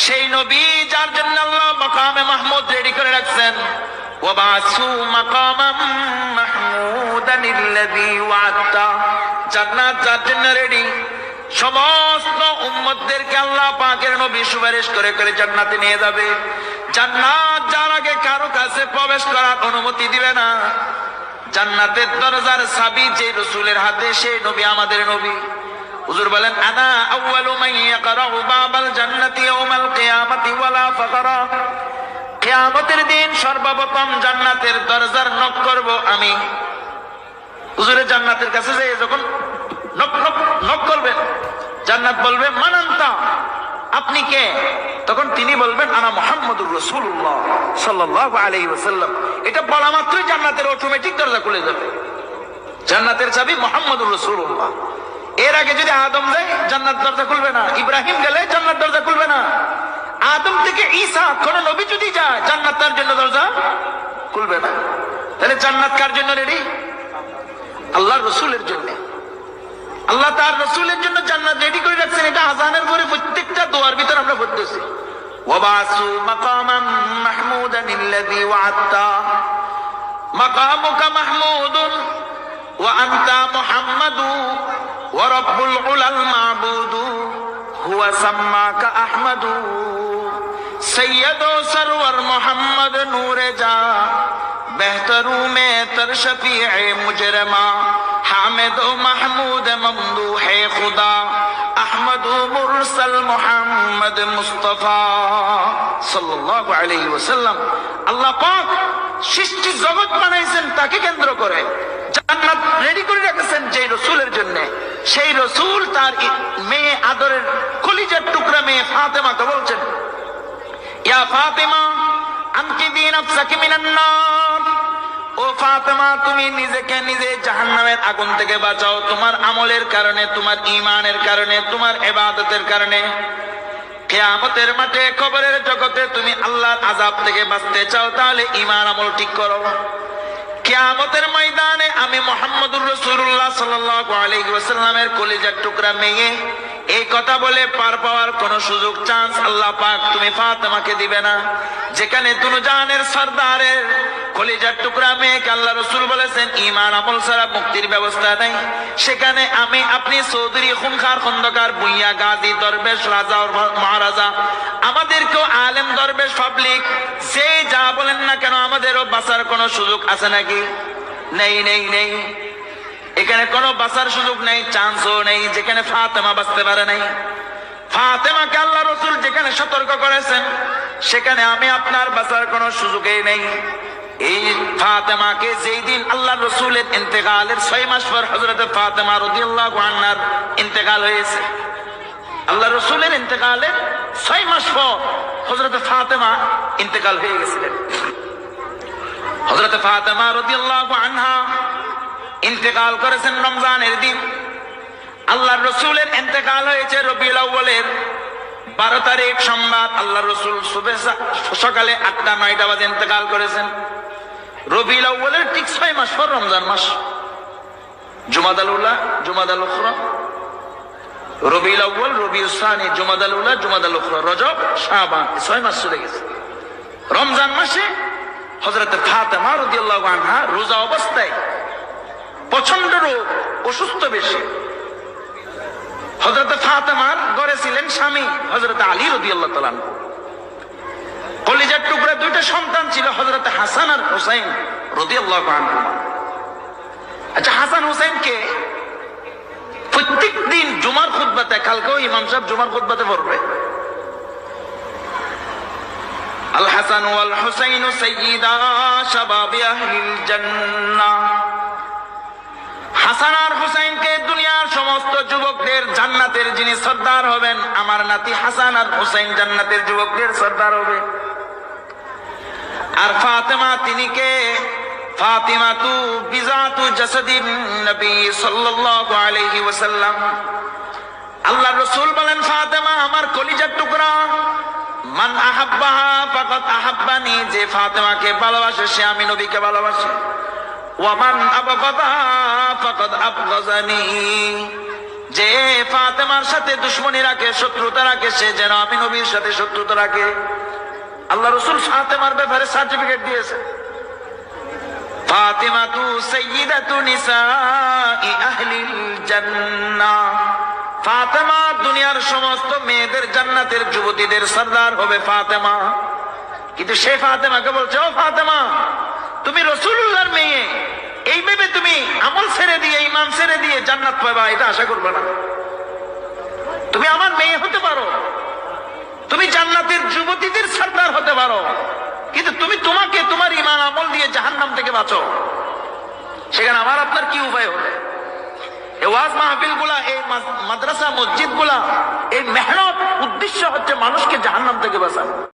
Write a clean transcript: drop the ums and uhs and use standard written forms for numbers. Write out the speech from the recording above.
সেই নবী যার জন্য আল্লাহ মাকামে মাহমুদ রেডি করে রাখছেন, ওয়াবাসু মাকামাম মাহমুদানিল্লাযী ওয়া'আদতা, জান্নাত যার জন্য রেডি। সমস্ত উম্মতদেরকে আল্লাহ পাকের নবী সুপারিশ করে করে জান্নাতে নিয়ে যাবে। জান্নাত যার আগে কারো কাছে প্রবেশ করার অনুমতি দিবে না। জান্নাতের দরজার চাবি যে রাসূলের হাতে, সেই নবী আমাদের নবী। হুজুর বলেন, আনা আউয়ালু মান ইয়াকরাউ বাবাল জান্নাতি ইয়াউমাল কিয়ামাতি ওয়ালা ফাকরা, কিয়ামতের দিন সর্বপ্রথম জান্নাতের দরজার নক করব আমি। হুজুরের জান্নাতের কাছে যে যখন নক করবেন, জান্নাত বলবে মান আনতা, আপনি কে? তখন তিনি বলবেন আনা মুহাম্মাদুর রাসূলুল্লাহ সাল্লাল্লাহু আলাইহি ওয়াসাল্লাম। এটা বলা মাত্রই জান্নাতের অটোমেটিক দরজা খুলে যাবে। জান্নাতের চাবি মুহাম্মাদুর রাসূলুল্লাহ। এর আগে যদি আদম যায়, জান্নাত দরজা খুলবে না। ইব্রাহিম গেলে জান্নাত দরজা খুলবে না। আদম থেকে ঈসা কোন নবী যদি যায়, জান্নাত তার জন্য দরজা খুলবে না। তাহলে জান্নাত কার জন্য রেডি? আল্লাহর রাসূলের জন্য। আল্লাহ তার রাসূলের জন্য জান্নাত রেডি করে রাখছেন। এটা আযানের পরে প্রত্যেকটা দোয়ার ভিতর আমরা পড়তেছি, ওয়াবাসু মাকামাম মাহমুদানিল্লাযী ওয়া'আদতা, মাকামুকা মাহমুদুন ওয়া আনতা মুহাম্মাদু ওয়া রাব্বুল উলাল মা'বুদু হুয়া সাম্মাকা আহমাদু, সৈয়দো সরওয়ার মোহাম্মদ নূরে জা, বেহতরু মে তর শফিয়ে মুজরমা, হামিদ ও মাহমুদ মমদুহে খুদা, আহমদ মুরসল মুহাম্মদ মুস্তাফা সাল্লাল্লাহু আলাইহি ওয়াসাল্লাম। আল্লাহ পাক সৃষ্টি জগৎ বানাইছেন তাকে কেন্দ্র করে, জান্নাত রেডি করে রেখেছেন যে রাসূলের জন্য। সেই রাসূল তার মেয়ে আদরের কলিজার টুকরা মেয়ে ফাতেমাকে বলছেন, ইয়া ফাতেমা আনকিদি নাফসাকি মিনান নার, ও ফাতেমা তুমি নিজেকে নিজে জাহান্নামের আগুন থেকে বাঁচাও। তোমার আমলের কারণে, তোমার ঈমানের কারণে, তোমার ইবাদতের কারণে কিয়ামতের মাঠে কবরের জগতে তুমি আল্লাহর আযাব থেকে বাঁচতে চাও, তাহলে ঈমান আমল ঠিক করো। কিয়ামতের ময়দানে আমি মুহাম্মদুর রাসূলুল্লাহ সাল্লাল্লাহু আলাইহি ওয়াসাল্লামের কলিজার টুকরা মেয়ে এই কথা বলে পার পাওয়ার কোন সুযোগ, চান্স আল্লাহ পাক তুমি ফাতেমাকে দিবে না। যেখানে দুজাহানের সরদারের কলিজার টুকরা মেয়েকে আল্লাহ রাসূল বলেছেন ঈমান আমল ছাড়া মুক্তির ব্যবস্থা নেই, সেখানে আমি আপনি চৌধুরী খুনখার খন্দকার ভুইয়া গাজী দরবেশ রাজা মহারাজা, আমাদেরকেও আলেম দরবেশ পাবলিক যে যা বলেন না কেন, আমাদেরও বাঁচার কোন সুযোগ আছে নাকি? নেই নেই নেই। এখানে কোনো বাঁচার সুযোগ নেই, চান্সও নেই। যেখানে ফাতেমা বাঁচতে পারে নাই, ফাতেমাকে আল্লাহ রাসূল যেখানে সতর্ক করেছেন, সেখানে আমি আপনার বাঁচার কোনো সুযোগই নেই। এই ফাতেমাকে যেই দিন আল্লাহ রাসূলের ইন্তেকালের 6 মাস পর হযরত ফাতেমা রাদিয়াল্লাহু আনহার ইন্তেকাল হয়েছে। আল্লাহ রাসূলের ইন্তেকালের 6 মাস পর হযরত ফাতেমা ইন্তেকাল হয়ে গেছিলেন। হযরত ফাতেমা রাদিয়াল্লাহু আনহা ইন্তেকাল করেছেন রমজানের দিন। আল্লাহর রাসূলের ইন্তেকাল হয়েছে রবিউল আউয়ালের 12 তারিখ সোমবার। আল্লাহর রাসূল সকালে 8টা-9টা বাজে ইন্তেকাল করেছেন। রবিউল আউয়ালের ঠিক 6 মাস পর রমজান মাস, জুমাদাল উলা, জুমাদাল উখরা, রবিউল আউয়াল, রবিউল সানি, জুমাদাল উলা, জুমাদাল উখরা, রজব, শাবান, 6 মাস চলে গেছে। রমজান মাসে হযরত ফাতেমা রাদিয়াল্লাহু আনহা রোজা অবস্থায়, প্রচন্ড রোগ, অসুস্থ বেশি। হযরত ফাতেমার ঘরে ছিলেন স্বামী হযরত আলী রাদিয়াল্লাহু তাআলা আনহু। কলিজার টুকরা 2টা সন্তান ছিল, হযরত হাসান আর হুসাইন রাদিয়াল্লাহু আনহু। আচ্ছা, হাসান হুসাইনকে প্রত্যেক দিন জুমার খুতবাতে, কালকেও ইমাম সাহেব জুমার খুতবাতে পড়বে, আল হাসান ওয়াল হুসাইন সাইয়্যিদা শাবাবি আহলিল জান্নাহ। হাসান আর হুসাইনকে দুনিয়ার সমস্ত যুবকদের জান্নাতের যিনি সর্দার হবেন, আমার নাতি হাসান আর হুসাইন জান্নাতের যুবকদের সর্দার হবে। আর ফাতেমা তিনি কে? ফাতিমাতু বিজাতু জাসাদিন নবী সাল্লাল্লাহু আলাইহি ওয়াসাল্লাম। আল্লাহর রাসূল বলেন, ফাতেমা আমার কলিজার টুকরা, মান আহাব্বাহা ফাকাদ আহাব্বানি, যে ফাতেমাকে ভালোবাসে সে আমি নবীকে ভালোবাসে। ওয়ামান আবগাদা ফাকাদ আবগাযানি, যে ফাতেমার সাথে দুশ্মনী রাখে, শত্রুতা রাখে, সে যেন আমি নবীর সাথে শত্রুতা রাখে। আল্লাহ রাসূল ফাতেমার ব্যাপারে সার্টিফিকেট দিয়েছে, ফাতিমাতু সাইয়্যিদাতু নিসাই আহলিল জান্নাহ। ফাতেমা দুনিয়ার সমস্ত মেয়েদের, জান্নাতের যুবতীদের সরদার হবে ফাতেমা। কিন্তু সে ফাতেমাকে বলছে, ও ফাতেমা, তুমি রাসূলুল্লাহর মেয়ে, এই ভেবে তুমি আমল ছেড়ে দিয়ে, ঈমান ছেড়ে দিয়ে জান্নাত পাবা, এটা আশা করবে না। তুমি আমার মেয়ে হতে পারো, তুমি জান্নাতের যুবতীদের সরদার হতে পারো, কিন্তু তুমি তোমাকে তোমার ঈমান আমল দিয়ে জাহান্নাম থেকে বাঁচো। সেখানে আমার আপনার কি উপায় হবে? এই ওয়াজ মাহফিল গুলা, এই মাদ্রাসা মসজিদ গুলা, এই মেহনত উদ্দেশ্য হচ্ছে মানুষকে জাহান্নাম থেকে বাঁচানো।